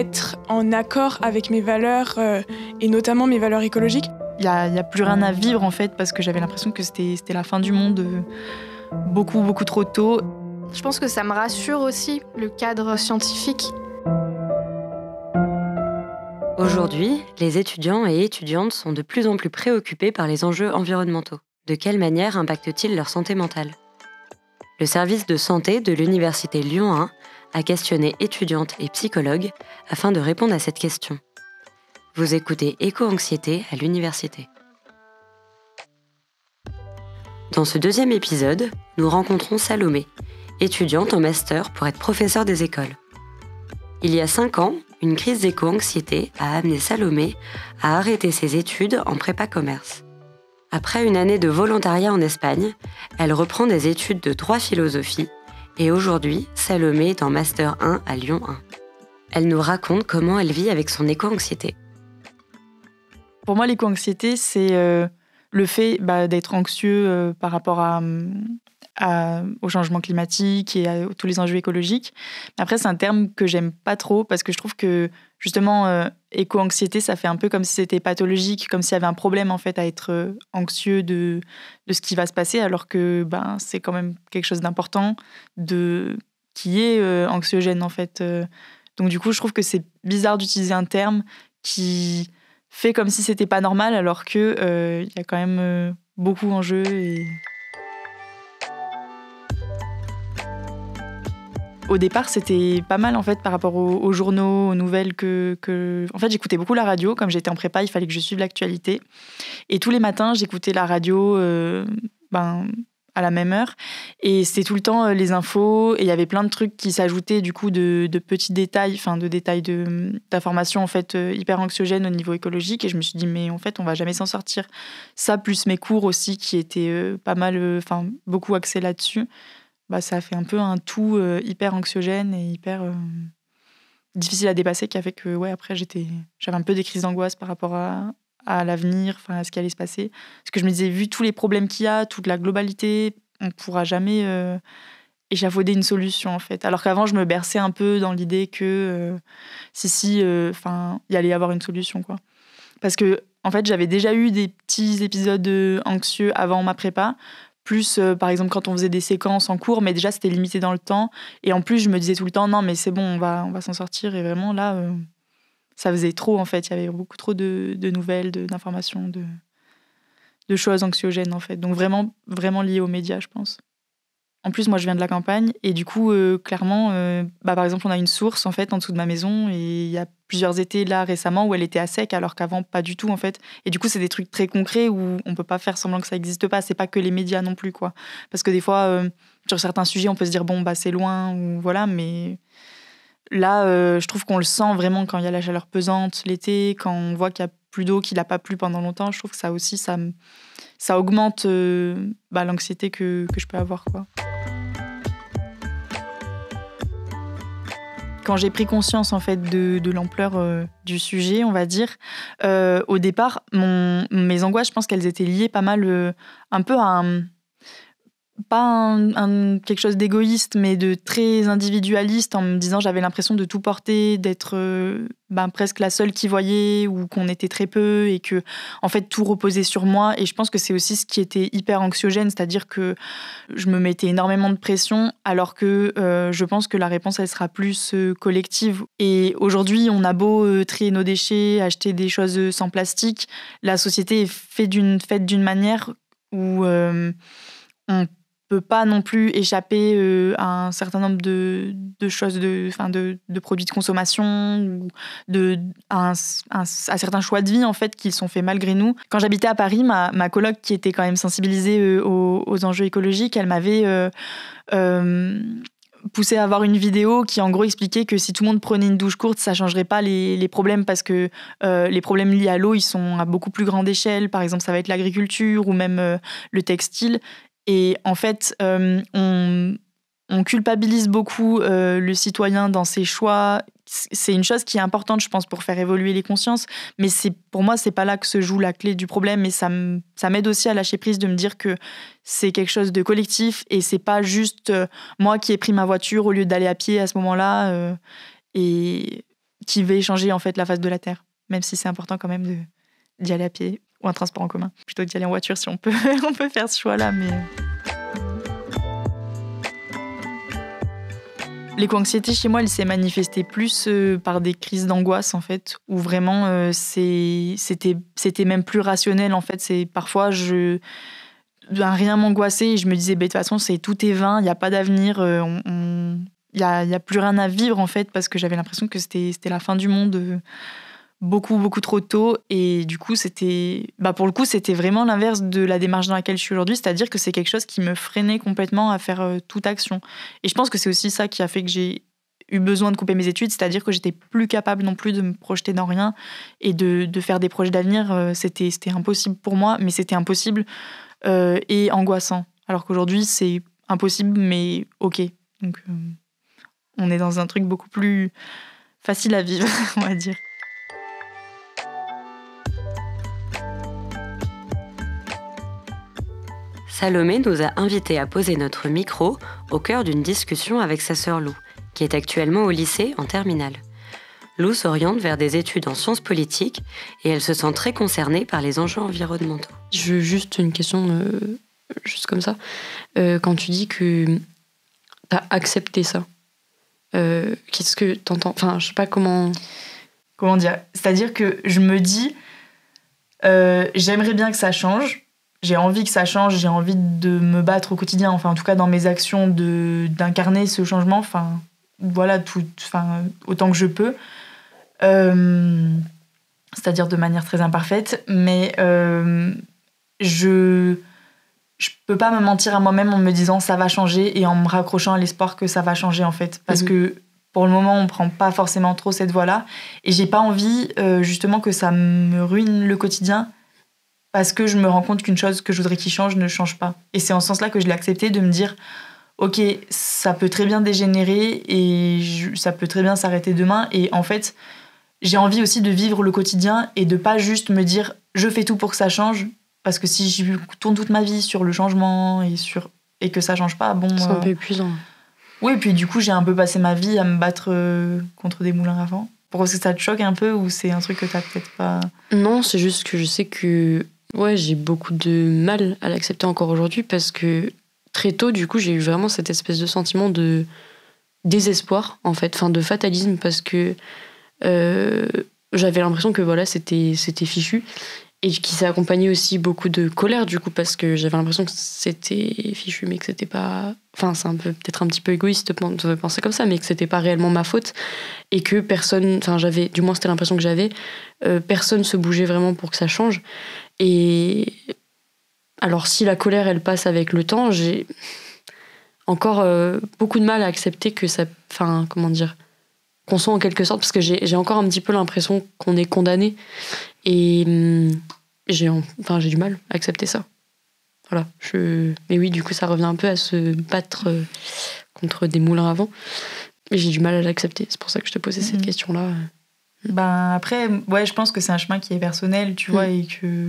être en accord avec mes valeurs et notamment mes valeurs écologiques. Il y a plus rien à vivre en fait parce que j'avais l'impression que c'était la fin du monde beaucoup trop tôt. Je pense que ça me rassure aussi, le cadre scientifique. Aujourd'hui, les étudiants et étudiantes sont de plus en plus préoccupés par les enjeux environnementaux. De quelle manière impactent-ils leur santé mentale ? Le service de santé de l'Université Lyon 1 a questionné étudiantes et psychologues afin de répondre à cette question. Vous écoutez Éco-anxiété à l'université. Dans ce deuxième épisode, nous rencontrons Salomé, étudiante en master pour être professeure des écoles. Il y a 5 ans, une crise d'éco-anxiété a amené Salomé à arrêter ses études en prépa commerce. Après une année de volontariat en Espagne, elle reprend des études de droit philosophie et aujourd'hui, Salomé est en master 1 à Lyon 1. Elle nous raconte comment elle vit avec son éco-anxiété. Pour moi, l'éco-anxiété, c'est le fait d'être anxieux par rapport au changement climatique et à tous les enjeux écologiques. Après, c'est un terme que j'aime pas trop parce que je trouve que justement, éco-anxiété, ça fait un peu comme si c'était pathologique, comme s'il y avait un problème en fait à être anxieux de ce qui va se passer, alors que c'est quand même quelque chose d'important qui est anxiogène en fait. Donc du coup, je trouve que c'est bizarre d'utiliser un terme qui fait comme si c'était pas normal, alors que y a quand même beaucoup en jeu. Au départ, c'était pas mal en fait par rapport aux journaux, aux nouvelles En fait, j'écoutais beaucoup la radio. Comme j'étais en prépa, il fallait que je suive l'actualité. Et tous les matins, j'écoutais la radio à la même heure. Et c'était tout le temps les infos. Et il y avait plein de trucs qui s'ajoutaient du coup de petits détails, d'informations en fait hyper anxiogènes au niveau écologique. Et je me suis dit, mais en fait, on va jamais s'en sortir. Ça, plus mes cours aussi qui étaient pas mal, beaucoup axés là-dessus. Ça a fait un peu un tout hyper anxiogène et hyper difficile à dépasser qui a fait que après j'avais un peu des crises d'angoisse par rapport à l'avenir, à ce qui allait se passer. Parce que je me disais, vu tous les problèmes qu'il y a, toute la globalité, on ne pourra jamais échafauder une solution en fait. Alors qu'avant, je me berçais un peu dans l'idée que il y allait y avoir une solution, quoi. Parce que en fait, j'avais déjà eu des petits épisodes anxieux avant ma prépa. Plus, par exemple, quand on faisait des séquences en cours, mais déjà, c'était limité dans le temps. Et en plus, je me disais tout le temps, non, mais c'est bon, on va s'en sortir. Et vraiment, là, ça faisait trop, en fait. Il y avait beaucoup trop de nouvelles, d'informations, de choses anxiogènes, en fait. Donc, vraiment, vraiment liées aux médias, je pense. En plus, moi, je viens de la campagne. Et du coup, clairement, par exemple, on a une source, en fait, en dessous de ma maison. Et il y a plusieurs étés, là, récemment, où elle était à sec, alors qu'avant, pas du tout, en fait. Et du coup, c'est des trucs très concrets où on peut pas faire semblant que ça n'existe pas. C'est pas que les médias non plus, quoi. Parce que des fois, sur certains sujets, on peut se dire, c'est loin, ou voilà. Mais là, je trouve qu'on le sent vraiment quand il y a la chaleur pesante l'été, quand on voit qu'il y a plus d'eau, qu'il n'a pas plu pendant longtemps. Je trouve que ça aussi, ça augmente l'anxiété que je peux avoir, quoi. Quand j'ai pris conscience en fait de l'ampleur du sujet, on va dire, au départ, mes angoisses, je pense qu'elles étaient liées pas mal un peu à quelque chose d'égoïste, mais de très individualiste, en me disant j'avais l'impression de tout porter, d'être presque la seule qui voyait, ou qu'on était très peu, et que en fait tout reposait sur moi. Et je pense que c'est aussi ce qui était hyper anxiogène, c'est-à-dire que je me mettais énormément de pression, alors que je pense que la réponse elle sera plus collective. Et aujourd'hui, on a beau trier nos déchets, acheter des choses sans plastique, la société est faite d'une manière où on peut pas non plus échapper à un certain nombre de choses, de produits de consommation, ou à certains choix de vie en fait qui sont faits malgré nous. Quand j'habitais à Paris, ma coloc qui était quand même sensibilisée aux enjeux écologiques, elle m'avait poussé à voir une vidéo qui en gros expliquait que si tout le monde prenait une douche courte, ça changerait pas les problèmes, parce que les problèmes liés à l'eau, ils sont à beaucoup plus grande échelle. Par exemple, ça va être l'agriculture ou même le textile. Et en fait, on culpabilise beaucoup le citoyen dans ses choix. C'est une chose qui est importante, je pense, pour faire évoluer les consciences. Mais pour moi, c'est pas là que se joue la clé du problème. Et ça m'aide aussi à lâcher prise, de me dire que c'est quelque chose de collectif et c'est pas juste moi qui ai pris ma voiture au lieu d'aller à pied à ce moment-là. Et qui va changer en fait la face de la Terre, même si c'est important quand même d'y aller à pied ou en transport en commun, plutôt que d'y aller en voiture si on peut, on peut faire ce choix-là. Mais l'éco-anxiété chez moi, elle s'est manifestée plus par des crises d'angoisse en fait, où vraiment c'était même plus rationnel en fait. C'est parfois rien m'angoissait et je me disais de toute façon tout est vain, il y a pas d'avenir, il y a plus rien à vivre en fait, parce que j'avais l'impression que c'était la fin du monde beaucoup trop tôt. Et du coup pour le coup c'était vraiment l'inverse de la démarche dans laquelle je suis aujourd'hui, c'est-à-dire que c'est quelque chose qui me freinait complètement à faire toute action. Et je pense que c'est aussi ça qui a fait que j'ai eu besoin de couper mes études, c'est-à-dire que j'étais plus capable non plus de me projeter dans rien et de faire des projets d'avenir. C'était impossible pour moi, mais c'était impossible et angoissant. Alors qu'aujourd'hui c'est impossible mais ok. Donc on est dans un truc beaucoup plus facile à vivre, on va dire. Salomé nous a invités à poser notre micro au cœur d'une discussion avec sa sœur Lou, qui est actuellement au lycée en terminale. Lou s'oriente vers des études en sciences politiques et elle se sent très concernée par les enjeux environnementaux. Je veux juste une question, juste comme ça. Quand tu dis que tu as accepté ça, qu'est-ce que tu entends ? Enfin, je sais pas comment... Comment dire ? C'est-à-dire que je me dis, j'aimerais bien que ça change. J'ai envie que ça change, j'ai envie de me battre au quotidien, enfin en tout cas dans mes actions, d'incarner ce changement, enfin voilà, autant que je peux. C'est-à-dire de manière très imparfaite, mais je peux pas me mentir à moi-même en me disant ça va changer et en me raccrochant à l'espoir que ça va changer en fait, parce que pour le moment on prend pas forcément trop cette voie-là et j'ai pas envie justement que ça me ruine le quotidien, parce que je me rends compte qu'une chose que je voudrais qu'il change ne change pas. Et c'est en ce sens-là que je l'ai accepté, de me dire ok, ça peut très bien dégénérer et ça peut très bien s'arrêter demain. Et en fait, j'ai envie aussi de vivre le quotidien et de pas juste me dire je fais tout pour que ça change, parce que si je tourne toute ma vie sur le changement et que ça change pas, bon... C'est un peu épuisant. Oui, et puis du coup, j'ai un peu passé ma vie à me battre contre des moulins à vent. Pourquoi est-ce que ça te choque un peu, ou c'est un truc que t'as peut-être pas... Non, c'est juste que je sais que j'ai beaucoup de mal à l'accepter encore aujourd'hui, parce que très tôt, du coup, j'ai eu vraiment cette espèce de sentiment de désespoir, en fait, enfin de fatalisme, parce que j'avais l'impression que voilà, c'était fichu, et qui s'est accompagné aussi beaucoup de colère, du coup, parce que j'avais l'impression que c'était fichu, mais que c'était pas... Enfin, c'est peut-être un petit peu égoïste de penser comme ça, mais que c'était pas réellement ma faute, et que personne... Enfin, du moins, c'était l'impression que j'avais, personne se bougeait vraiment pour que ça change. Et alors, si la colère, elle passe avec le temps, j'ai encore beaucoup de mal à accepter que ça... Enfin, comment dire, qu'on soit en quelque sorte, parce que j'ai encore un petit peu l'impression qu'on est condamné, et j'ai du mal à accepter ça. Voilà. Mais oui, du coup, ça revient un peu à se battre contre des moulins à vent, mais j'ai du mal à l'accepter. C'est pour ça que je te posais cette question-là. Après, ouais, je pense que c'est un chemin qui est personnel, tu vois, et que...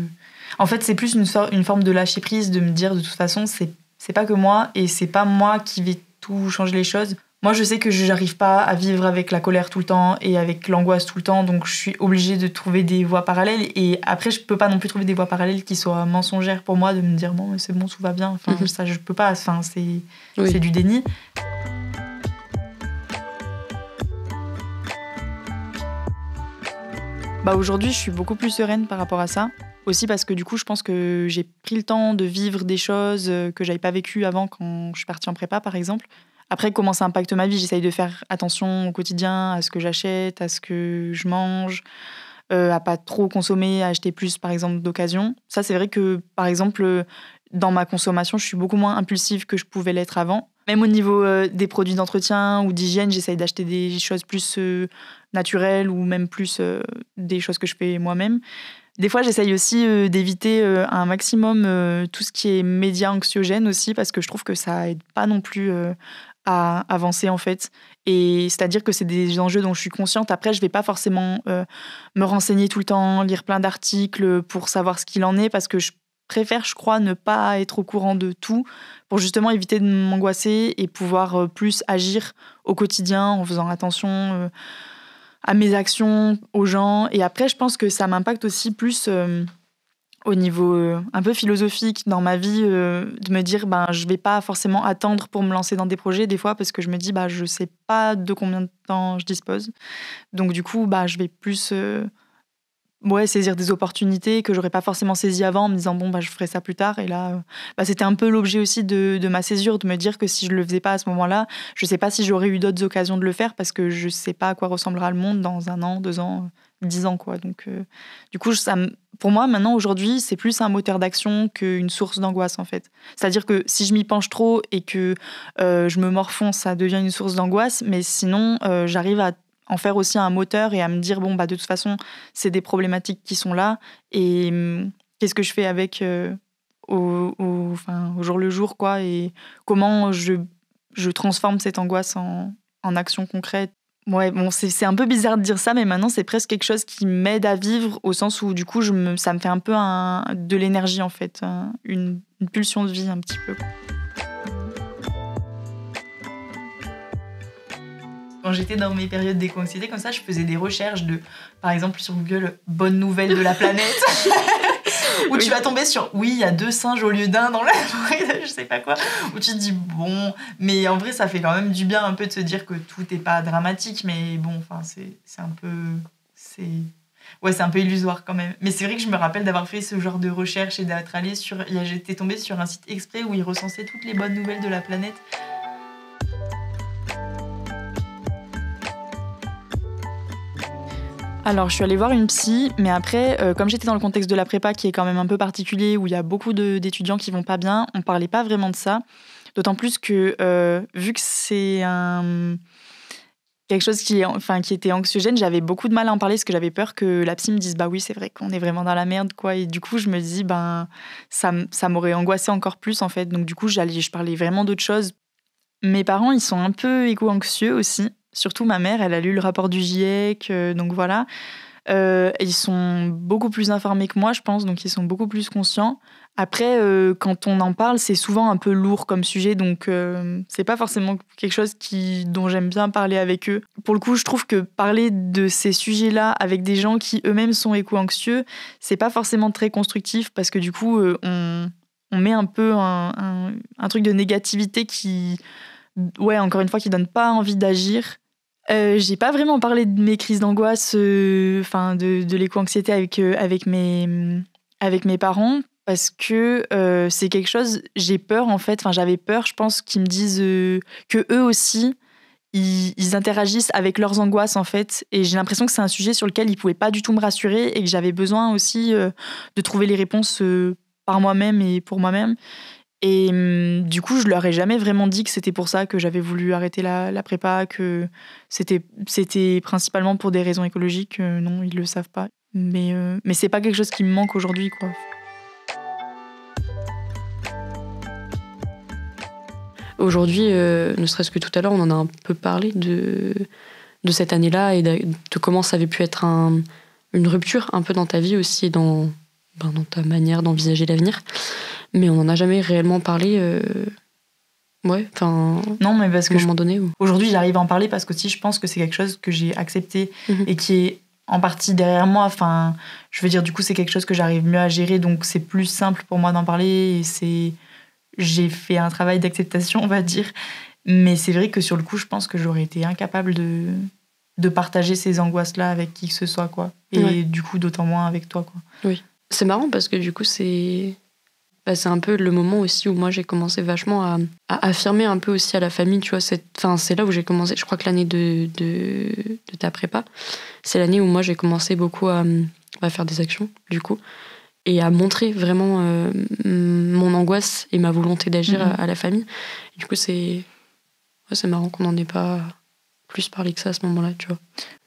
En fait, c'est plus une forme de lâcher prise, de me dire, de toute façon, c'est pas que moi, et c'est pas moi qui vais tout changer les choses. Moi, je sais que je n'arrive pas à vivre avec la colère tout le temps et avec l'angoisse tout le temps, donc je suis obligée de trouver des voies parallèles. Et après, je peux pas non plus trouver des voies parallèles qui soient mensongères pour moi, de me dire bon, c'est bon, tout va bien. Enfin, ça, je peux pas. Enfin, c'est du déni. Aujourd'hui, je suis beaucoup plus sereine par rapport à ça. Aussi parce que du coup, je pense que j'ai pris le temps de vivre des choses que j'avais pas vécues avant, quand je suis partie en prépa, par exemple. Après, comment ça impacte ma vie, j'essaye de faire attention au quotidien, à ce que j'achète, à ce que je mange, à pas trop consommer, à acheter plus, par exemple, d'occasion. Ça, c'est vrai que, par exemple, dans ma consommation, je suis beaucoup moins impulsive que je pouvais l'être avant. Même au niveau des produits d'entretien ou d'hygiène, j'essaye d'acheter des choses plus naturelles, ou même plus des choses que je fais moi-même. Des fois, j'essaye aussi d'éviter un maximum tout ce qui est médias anxiogènes aussi, parce que je trouve que ça aide pas non plus à avancer, en fait. Et c'est-à-dire que c'est des enjeux dont je suis consciente. Après, je vais pas forcément me renseigner tout le temps, lire plein d'articles pour savoir ce qu'il en est, parce que je préfère, je crois, ne pas être au courant de tout, pour justement éviter de m'angoisser et pouvoir plus agir au quotidien en faisant attention à mes actions, aux gens. Et après, je pense que ça m'impacte aussi plus au niveau un peu philosophique dans ma vie, de me dire je vais pas forcément attendre pour me lancer dans des projets des fois parce que je me dis je sais pas de combien de temps je dispose. Donc du coup, je vais plus saisir des opportunités que j'aurais pas forcément saisies avant en me disant je ferai ça plus tard. Et là, c'était un peu l'objet aussi de ma césure, de me dire que si je le faisais pas à ce moment-là, je sais pas si j'aurais eu d'autres occasions de le faire parce que je sais pas à quoi ressemblera le monde dans 1 an, 2 ans, 10 ans, quoi. Donc, du coup, pour moi, maintenant, aujourd'hui, c'est plus un moteur d'action qu'une source d'angoisse, en fait. C'est-à-dire que si je m'y penche trop et que je me morfonds, ça devient une source d'angoisse, mais sinon, j'arrive à en faire aussi un moteur et à me dire de toute façon c'est des problématiques qui sont là et qu'est-ce que je fais avec au jour le jour, quoi, et comment je transforme cette angoisse en action concrète. C'est un peu bizarre de dire ça, mais maintenant c'est presque quelque chose qui m'aide à vivre, au sens où du coup ça me fait un peu de l'énergie, en fait, une pulsion de vie un petit peu. Quand j'étais dans mes périodes d'éco-anxiété, comme ça, je faisais des recherches par exemple, sur Google, bonnes nouvelles de la planète. Où tu vas tomber sur, il y a 2 singes au lieu d'1 dans la forêt, je sais pas quoi. Où tu te dis, mais en vrai, ça fait quand même du bien un peu de se dire que tout n'est pas dramatique, mais c'est un peu... c'est un peu illusoire quand même. Mais c'est vrai que je me rappelle d'avoir fait ce genre de recherche et d'être allée j'étais tombée sur un site exprès où ils recensaient toutes les bonnes nouvelles de la planète. Alors, je suis allée voir une psy, mais après, comme j'étais dans le contexte de la prépa, qui est quand même un peu particulier, où il y a beaucoup d'étudiants qui vont pas bien, on parlait pas vraiment de ça. D'autant plus que, vu que c'est quelque chose qui était anxiogène, j'avais beaucoup de mal à en parler parce que j'avais peur que la psy me dise oui, c'est vrai qu'on est vraiment dans la merde, quoi. Et du coup, je me dis ça m'aurait angoissée encore plus, en fait. Donc du coup, je parlais vraiment d'autres choses. Mes parents, ils sont un peu éco-anxieux aussi. Surtout ma mère, elle a lu le rapport du GIEC, donc voilà. Ils sont beaucoup plus informés que moi, je pense, donc ils sont beaucoup plus conscients. Après, quand on en parle, c'est souvent un peu lourd comme sujet, donc c'est pas forcément quelque chose dont j'aime bien parler avec eux. Pour le coup, je trouve que parler de ces sujets-là avec des gens qui eux-mêmes sont éco-anxieux, c'est pas forcément très constructif, parce que du coup, on met un peu un truc de négativité qui, encore une fois, qui donne pas envie d'agir. J'ai pas vraiment parlé de mes crises d'angoisse, de l'éco-anxiété avec mes parents, parce que c'est quelque chose, j'ai peur, en fait, j'avais peur, je pense, qu'ils me disent que eux aussi, ils interagissent avec leurs angoisses, en fait, et j'ai l'impression que c'est un sujet sur lequel ils pouvaient pas du tout me rassurer et que j'avais besoin aussi de trouver les réponses par moi-même et pour moi-même. Et du coup, je leur ai jamais vraiment dit que c'était pour ça que j'avais voulu arrêter la prépa, que c'était principalement pour des raisons écologiques. Non, ils le savent pas. Mais c'est pas quelque chose qui me manque aujourd'hui, quoi. Aujourd'hui, ne serait-ce que tout à l'heure, on en a un peu parlé de cette année-là et de comment ça avait pu être une rupture un peu dans ta vie aussi et dans ta manière d'envisager l'avenir. Mais on n'en a jamais réellement parlé. Non, mais parce que à un moment donné. Aujourd'hui, j'arrive à en parler parce que aussi, je pense que c'est quelque chose que j'ai accepté et qui est en partie derrière moi. Je veux dire, du coup, c'est quelque chose que j'arrive mieux à gérer, donc c'est plus simple pour moi d'en parler. J'ai fait un travail d'acceptation, on va dire. Mais c'est vrai que sur le coup, je pense que j'aurais été incapable de partager ces angoisses-là avec qui que ce soit, quoi. Et du coup, d'autant moins avec toi, quoi. Oui. C'est marrant parce que du coup, c'est un peu le moment aussi où moi j'ai commencé vachement à affirmer un peu aussi à la famille, tu vois. C'est là où j'ai commencé, je crois que l'année de ta prépa, c'est l'année où moi j'ai commencé beaucoup à faire des actions, du coup, et à montrer vraiment mon angoisse et ma volonté d'agir à la famille. Et du coup, c'est marrant qu'on n'en ait pas plus parlé que ça à ce moment-là, tu vois.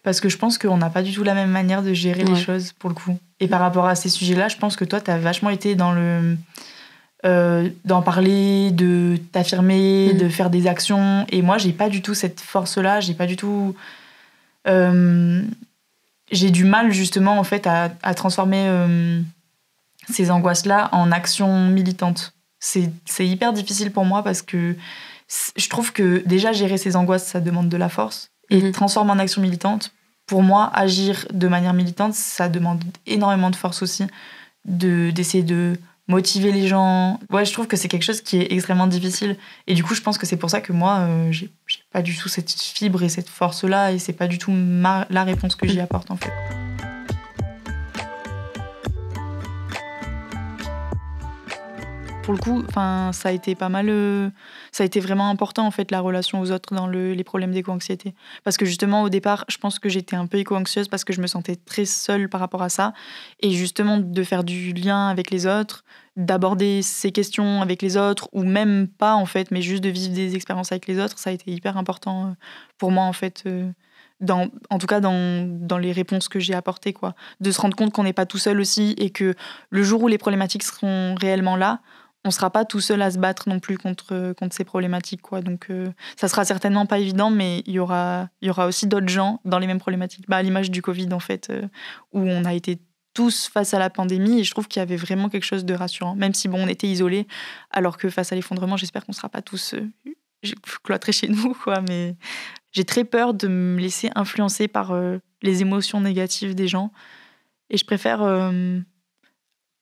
Parce que je pense qu'on n'a pas du tout la même manière de gérer les choses, pour le coup. Et par rapport à ces sujets-là, je pense que toi, t'as vachement été dans d'en parler, de t'affirmer, de faire des actions. Et moi, j'ai pas du tout cette force-là. J'ai pas du tout... j'ai du mal, justement, en fait, à transformer ces angoisses-là en actions militantes. C'est hyper difficile pour moi parce que je trouve que déjà, gérer ces angoisses, ça demande de la force. Et transformer en action militante, pour moi, agir de manière militante, ça demande énormément de force aussi, d'essayer de motiver les gens. Ouais, je trouve que c'est quelque chose qui est extrêmement difficile. Et du coup, je pense que c'est pour ça que moi, j'ai pas du tout cette fibre et cette force-là, et c'est pas du tout la réponse que j'y apporte, en fait. Pour le coup, ça a été pas mal. Ça a été vraiment important, en fait, la relation aux autres dans les problèmes d'éco-anxiété. Parce que justement, au départ, je pense que j'étais un peu éco-anxieuse parce que je me sentais très seule par rapport à ça. Et justement, de faire du lien avec les autres, d'aborder ces questions avec les autres, ou même pas, en fait, mais juste de vivre des expériences avec les autres, ça a été hyper important pour moi, en fait. En tout cas, dans les réponses que j'ai apportées, quoi. De se rendre compte qu'on n'est pas tout seul aussi et que le jour où les problématiques seront réellement là, on ne sera pas tout seul à se battre non plus contre ces problématiques, quoi. Donc, ça sera certainement pas évident, mais il y aura aussi d'autres gens dans les mêmes problématiques. À l'image du Covid, en fait, où on a été tous face à la pandémie, et je trouve qu'il y avait vraiment quelque chose de rassurant, même si, on était isolés, alors que face à l'effondrement, j'espère qu'on ne sera pas tous cloîtrés chez nous, quoi. Mais j'ai très peur de me laisser influencer par les émotions négatives des gens, et je préfère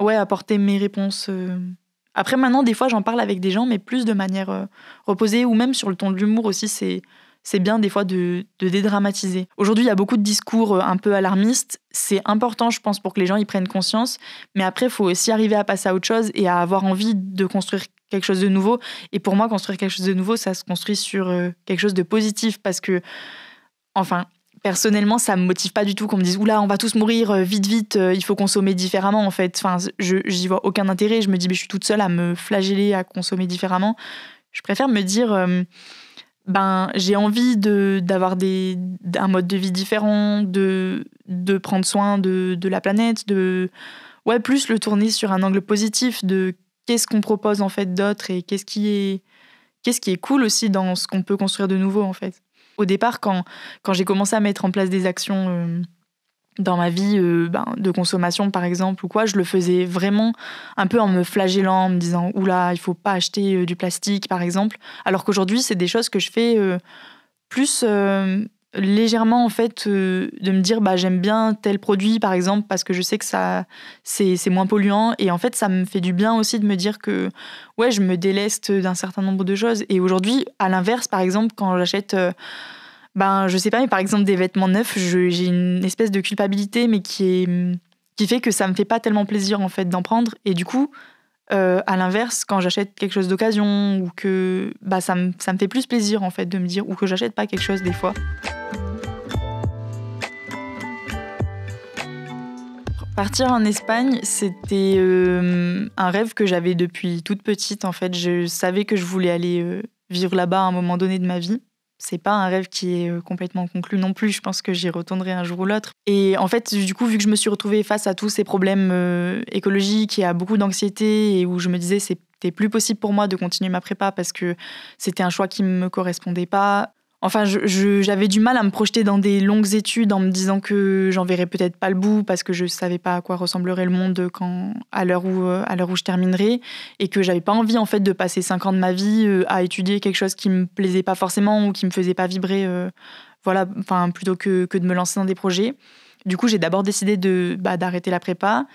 apporter mes réponses. Après, maintenant, des fois, j'en parle avec des gens, mais plus de manière reposée, ou même sur le ton de l'humour aussi, c'est bien des fois de dédramatiser. Aujourd'hui, il y a beaucoup de discours un peu alarmistes. C'est important, je pense, pour que les gens y prennent conscience. Mais après, il faut aussi arriver à passer à autre chose et à avoir envie de construire quelque chose de nouveau. Et pour moi, construire quelque chose de nouveau, ça se construit sur quelque chose de positif, parce que, personnellement, ça me motive pas du tout qu'on me dise « Oula, on va tous mourir, vite, il faut consommer différemment », en fait. J'y vois aucun intérêt. Je me dis « Je suis toute seule à me flageller, à consommer différemment ». Je préfère me dire j'ai envie d'avoir un mode de vie différent, de prendre soin de la planète, plus le tourner sur un angle positif de qu'est-ce qu'on propose, en fait, d'autre, et qu'est-ce qui est cool aussi dans ce qu'on peut construire de nouveau, en fait. Au départ, quand j'ai commencé à mettre en place des actions dans ma vie de consommation, par exemple, ou quoi, je le faisais vraiment un peu en me flagellant, en me disant « Oula, il faut pas acheter du plastique », par exemple. Alors qu'aujourd'hui, c'est des choses que je fais plus légèrement, en fait, de me dire j'aime bien tel produit, par exemple, parce que je sais que c'est moins polluant. Et en fait, ça me fait du bien aussi de me dire que je me déleste d'un certain nombre de choses. Et aujourd'hui, à l'inverse, par exemple, quand j'achète je sais pas, mais par exemple des vêtements neufs, j'ai une espèce de culpabilité, mais qui fait que ça me fait pas tellement plaisir, en fait, d'en prendre. Et du coup, à l'inverse, quand j'achète quelque chose d'occasion, ou que ça me fait plus plaisir, en fait, de me dire, ou que j'achète pas quelque chose des fois. Partir en Espagne, c'était un rêve que j'avais depuis toute petite, en fait. Je savais que je voulais aller vivre là-bas à un moment donné de ma vie. C'est pas un rêve qui est complètement conclu non plus. Je pense que j'y retournerai un jour ou l'autre. Et en fait, du coup, vu que je me suis retrouvée face à tous ces problèmes écologiques et à beaucoup d'anxiété, et où je me disais c'était plus possible pour moi de continuer ma prépa parce que c'était un choix qui me correspondait pas. J'avais du mal à me projeter dans des longues études en me disant que j'en verrais peut-être pas le bout, parce que je savais pas à quoi ressemblerait le monde à l'heure où je terminerais, et que j'avais pas envie, en fait, de passer 5 ans de ma vie à étudier quelque chose qui me plaisait pas forcément ou qui me faisait pas vibrer, plutôt que de me lancer dans des projets. Du coup, j'ai d'abord décidé d'arrêter la prépa.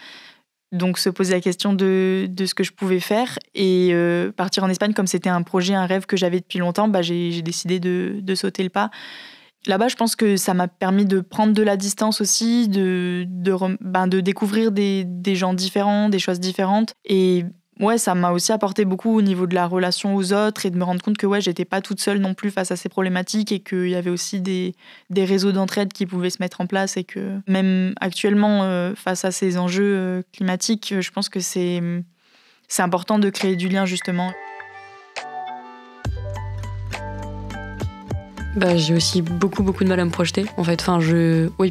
Donc, se poser la question de ce que je pouvais faire, et partir en Espagne, comme c'était un projet, un rêve que j'avais depuis longtemps, j'ai décidé de sauter le pas. Là-bas, je pense que ça m'a permis de prendre de la distance aussi, de découvrir des gens différents, des choses différentes. Et ça m'a aussi apporté beaucoup au niveau de la relation aux autres, et de me rendre compte que j'étais pas toute seule non plus face à ces problématiques, et qu'il y avait aussi des réseaux d'entraide qui pouvaient se mettre en place, et que même actuellement, face à ces enjeux climatiques, je pense que c'est important de créer du lien, justement. J'ai aussi beaucoup de mal à me projeter, en fait.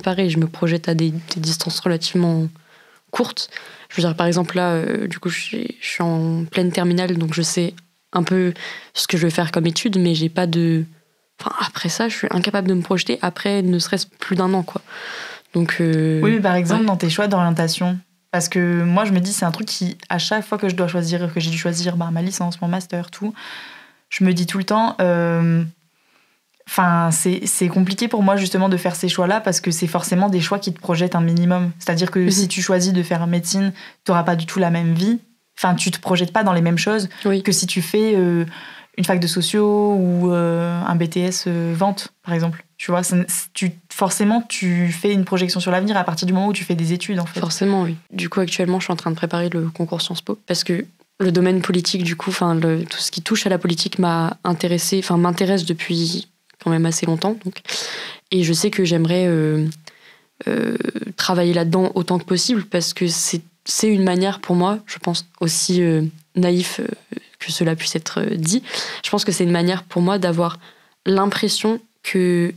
Pareil, je me projette à des distances relativement courtes. Je veux dire, par exemple, là, du coup, je suis en pleine terminale, donc je sais un peu ce que je vais faire comme étude, mais j'ai pas de... après ça, je suis incapable de me projeter après ne serait-ce plus d'1 an, quoi. Donc, oui, mais par exemple, dans tes choix d'orientation, parce que moi, je me dis, c'est un truc qui, à chaque fois que je dois choisir, que j'ai dû choisir ma licence, mon master, tout, je me dis tout le temps... Enfin, c'est compliqué pour moi justement de faire ces choix-là parce que c'est forcément des choix qui te projettent un minimum. C'est-à-dire que si tu choisis de faire médecine, tu n'auras pas du tout la même vie. Enfin, tu te projettes pas dans les mêmes choses que si tu fais une fac de sociaux ou un BTS vente, par exemple. Tu vois, forcément, tu fais une projection sur l'avenir à partir du moment où tu fais des études, en fait. Forcément, oui. Du coup, actuellement, je suis en train de préparer le concours Sciences Po parce que le domaine politique, du coup, tout ce qui touche à la politique m'intéresse depuis quand même assez longtemps. Donc. Et je sais que j'aimerais travailler là-dedans autant que possible parce que c'est une manière pour moi, je pense, aussi naïf que cela puisse être dit, je pense que c'est une manière pour moi d'avoir l'impression que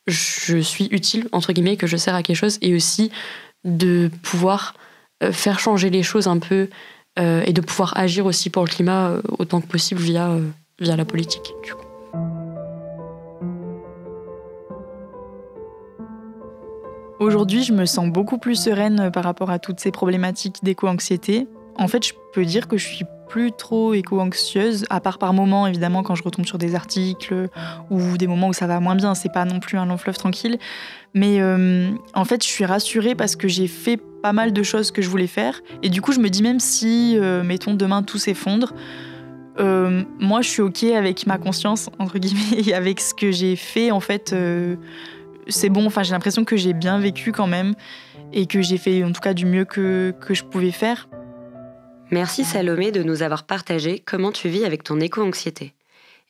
je suis utile, entre guillemets, que je sers à quelque chose, et aussi de pouvoir faire changer les choses un peu et de pouvoir agir aussi pour le climat autant que possible via la politique, du coup. Aujourd'hui, je me sens beaucoup plus sereine par rapport à toutes ces problématiques d'éco-anxiété. En fait, je peux dire que je suis plus trop éco-anxieuse, à part par moments, évidemment, quand je retombe sur des articles ou des moments où ça va moins bien. C'est pas non plus un long fleuve tranquille. Mais en fait, je suis rassurée parce que j'ai fait pas mal de choses que je voulais faire. Et du coup, je me dis même si, mettons, demain tout s'effondre, moi, je suis OK avec ma conscience, entre guillemets, et avec ce que j'ai fait, en fait... c'est bon, enfin, j'ai l'impression que j'ai bien vécu quand même et que j'ai fait en tout cas du mieux que je pouvais faire. Merci Salomé de nous avoir partagé comment tu vis avec ton éco-anxiété.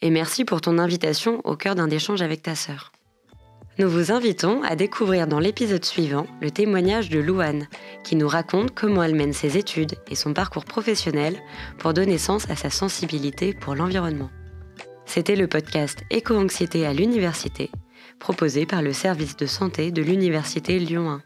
Et merci pour ton invitation au cœur d'un échange avec ta sœur. Nous vous invitons à découvrir dans l'épisode suivant le témoignage de Louane, qui nous raconte comment elle mène ses études et son parcours professionnel pour donner sens à sa sensibilité pour l'environnement. C'était le podcast Éco-anxiété à l'université, proposé par le service de santé de l'Université Lyon 1.